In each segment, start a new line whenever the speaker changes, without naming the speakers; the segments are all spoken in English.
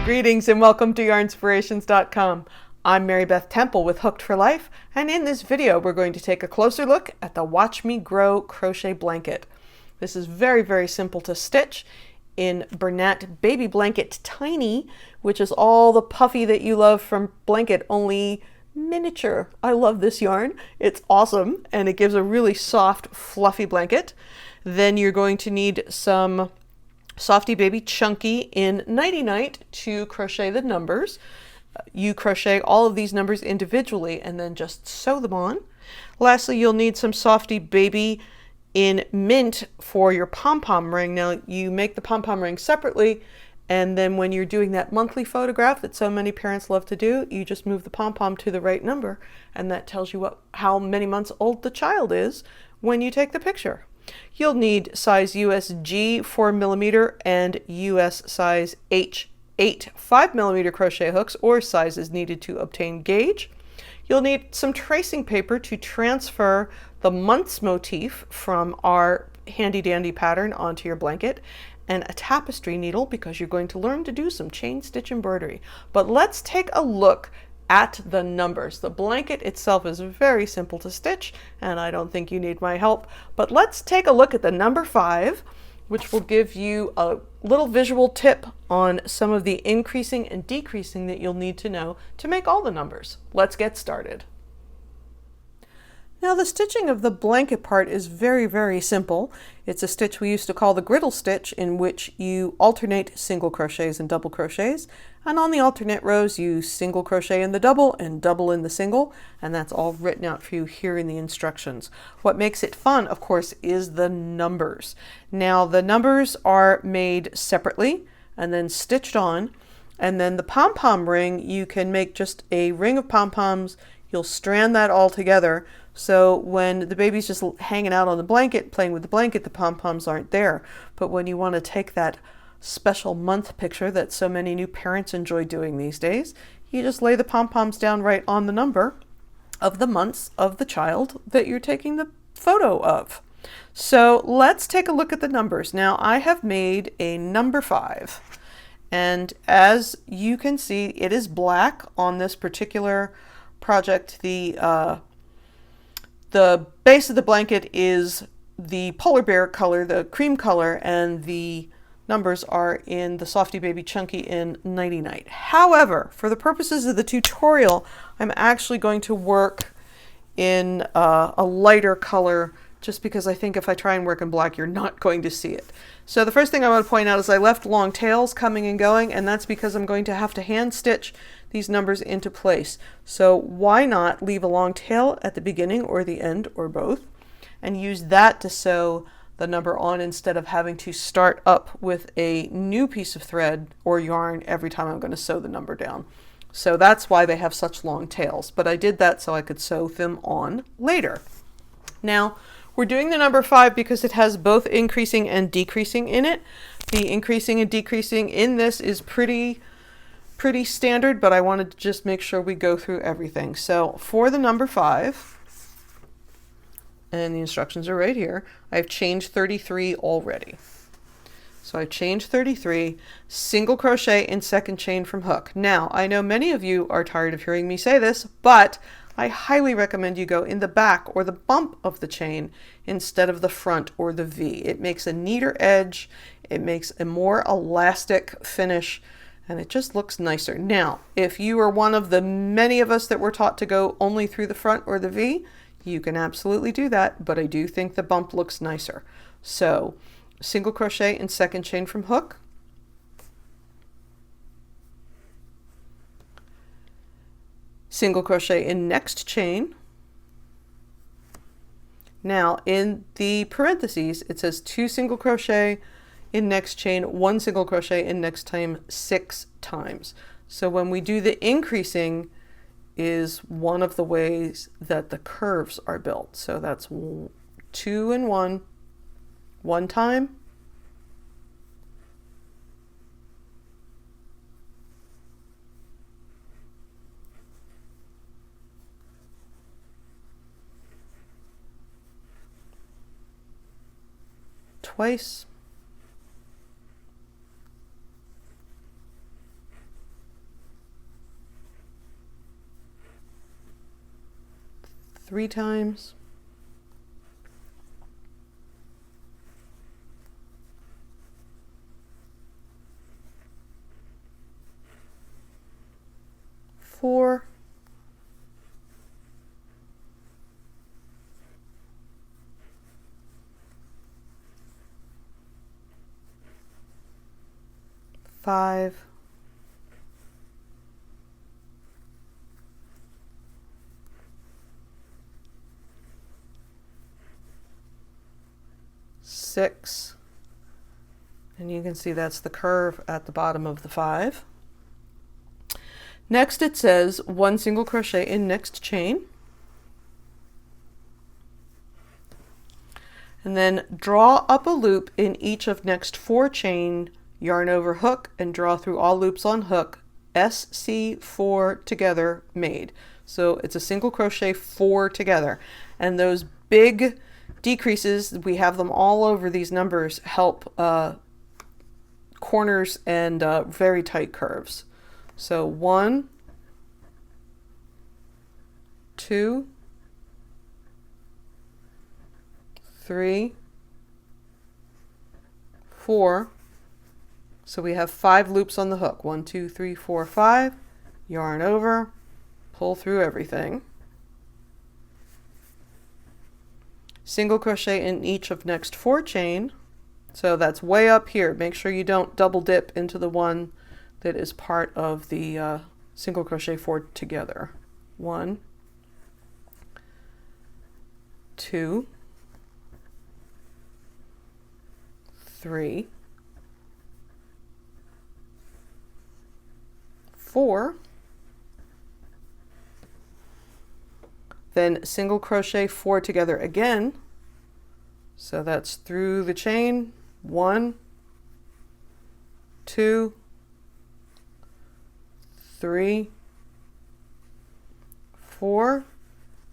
Greetings and welcome to yarnspirations.com. I'm Mary Beth Temple with Hooked for Life, and in this video we're going to take a closer look at the Watch Me Grow crochet blanket. This is very, very simple to stitch in Bernat Baby Blanket Tiny, which is all the puffy that you love from blanket, only miniature. I love this yarn. It's awesome, and it gives a really soft, fluffy blanket. Then you're going to need some Softy Baby Chunky in Nighty Night to crochet the numbers. You crochet all of these numbers individually and then just sew them on. Lastly, you'll need some Softy Baby in Mint for your pom-pom ring. Now, you make the pom-pom ring separately, and then when you're doing that monthly photograph that so many parents love to do, you just move the pom-pom to the right number, and that tells you how many months old the child is when you take the picture. You'll need size US G 4mm and US size H8 5mm crochet hooks, or sizes needed to obtain gauge. You'll need some tracing paper to transfer the months motif from our handy dandy pattern onto your blanket, and a tapestry needle because you're going to learn to do some chain stitch embroidery. But let's take a look at the numbers. The blanket itself is very simple to stitch, and I don't think you need my help, but let's take a look at the number 5, which will give you a little visual tip on some of the increasing and decreasing that you'll need to know to make all the numbers. Let's get started. Now, the stitching of the blanket part is very, very simple. It's a stitch we used to call the griddle stitch, in which you alternate single crochets and double crochets, and on the alternate rows you single crochet in the double and double in the single, and that's all written out for you here in the instructions. What makes it fun, of course, is the numbers. Now, the numbers are made separately and then stitched on, and then the pom-pom ring, you can make just a ring of pom-poms. You'll strand that all together, so when the baby's just hanging out on the blanket, playing with the blanket, the pom-poms aren't there. But when you want to take that special month picture that so many new parents enjoy doing these days, you just lay the pom-poms down right on the number of the months of the child that you're taking the photo of. So let's take a look at the numbers. Now, I have made a number 5, and as you can see, it is black on this particular project. The base of the blanket is the polar bear color, the cream color, and the numbers are in the Softy Baby Chunky in Nighty Night. However, for the purposes of the tutorial, I'm actually going to work in a lighter color, just because I think if I try and work in black, you're not going to see it. So the first thing I want to point out is I left long tails coming and going, and that's because I'm going to have to hand stitch these numbers into place. So why not leave a long tail at the beginning or the end, or both, and use that to sew the number on instead of having to start up with a new piece of thread or yarn every time I'm going to sew the number down. So that's why they have such long tails, but I did that so I could sew them on later. Now, we're doing the number 5 because it has both increasing and decreasing in it. The increasing and decreasing in this is pretty standard, but I wanted to just make sure we go through everything. So for the number 5, and the instructions are right here, I've chained 33 already. So I chained 33, single crochet in second chain from hook. Now, I know many of you are tired of hearing me say this, but I highly recommend you go in the back or the bump of the chain instead of the front or the V. It makes a neater edge, it makes a more elastic finish, and it just looks nicer. Now, if you are one of the many of us that were taught to go only through the front or the V, you can absolutely do that, but I do think the bump looks nicer. So, single crochet in second chain from hook, single crochet in next chain. Now, in the parentheses, it says 2 single crochet in next chain, 1 single crochet in next chain 6 times. So when we do the increasing is one of the ways that the curves are built. So that's 2 and 1, 1 time, twice, 3 times. Four. 5. 6. And you can see that's the curve at the bottom of the 5. Next it says 1 single crochet in next chain. And then draw up a loop in each of next 4 chain, yarn over hook, and draw through all loops on hook, SC4 together made. So it's a single crochet 4 together. And those big decreases, we have them all over these numbers, help corners and very tight curves. So 1, 2, 3, 4. So we have 5 loops on the hook. 1, 2, 3, 4, 5. Yarn over, pull through everything. Single crochet in each of next 4 chain. So that's way up here. Make sure you don't double dip into the one that is part of the single crochet 4 together. 1, 2, 3, 4, then single crochet 4 together again. So that's through the chain. 1, 2, 3, 4,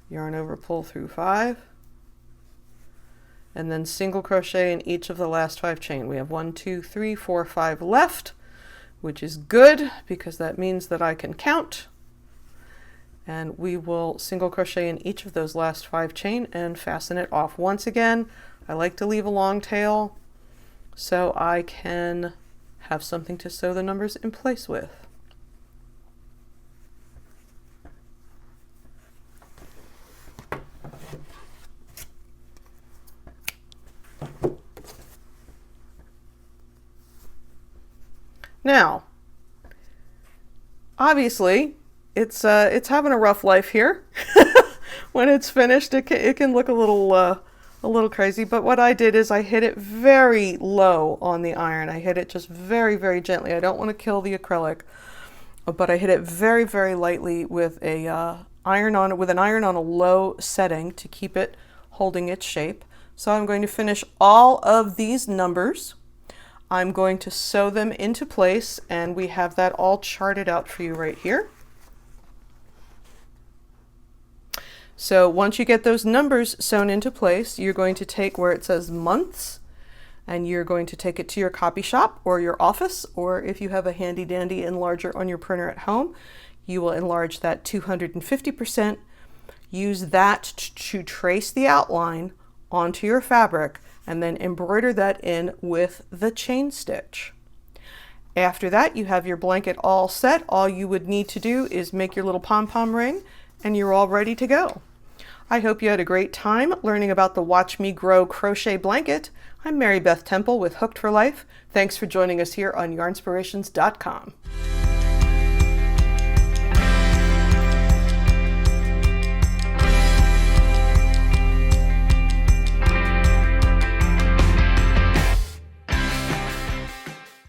yarn over, pull through 5, and then single crochet in each of the last 5 chain. We have 1, 2, 3, 4, 5 left, which is good because that means that I can count. And we will single crochet in each of those last 5 chain and fasten it off. Once again, I like to leave a long tail so I can have something to sew the numbers in place with. Now, obviously, it's having a rough life here. When it's finished, it can look a little crazy. But what I did is I hit it very low on the iron. I hit it just very, very gently. I don't want to kill the acrylic, but I hit it very, very lightly with an iron on a low setting to keep it holding its shape. So I'm going to finish all of these numbers. I'm going to sew them into place, and we have that all charted out for you right here. So once you get those numbers sewn into place, you're going to take where it says months, and you're going to take it to your copy shop or your office, or if you have a handy dandy enlarger on your printer at home, you will enlarge that 250%. Use that to trace the outline onto your fabric, and then embroider that in with the chain stitch. After that, you have your blanket all set. All you would need to do is make your little pom-pom ring, and you're all ready to go. I hope you had a great time learning about the Watch Me Grow crochet blanket. I'm Mary Beth Temple with Hooked for Life. Thanks for joining us here on yarnspirations.com.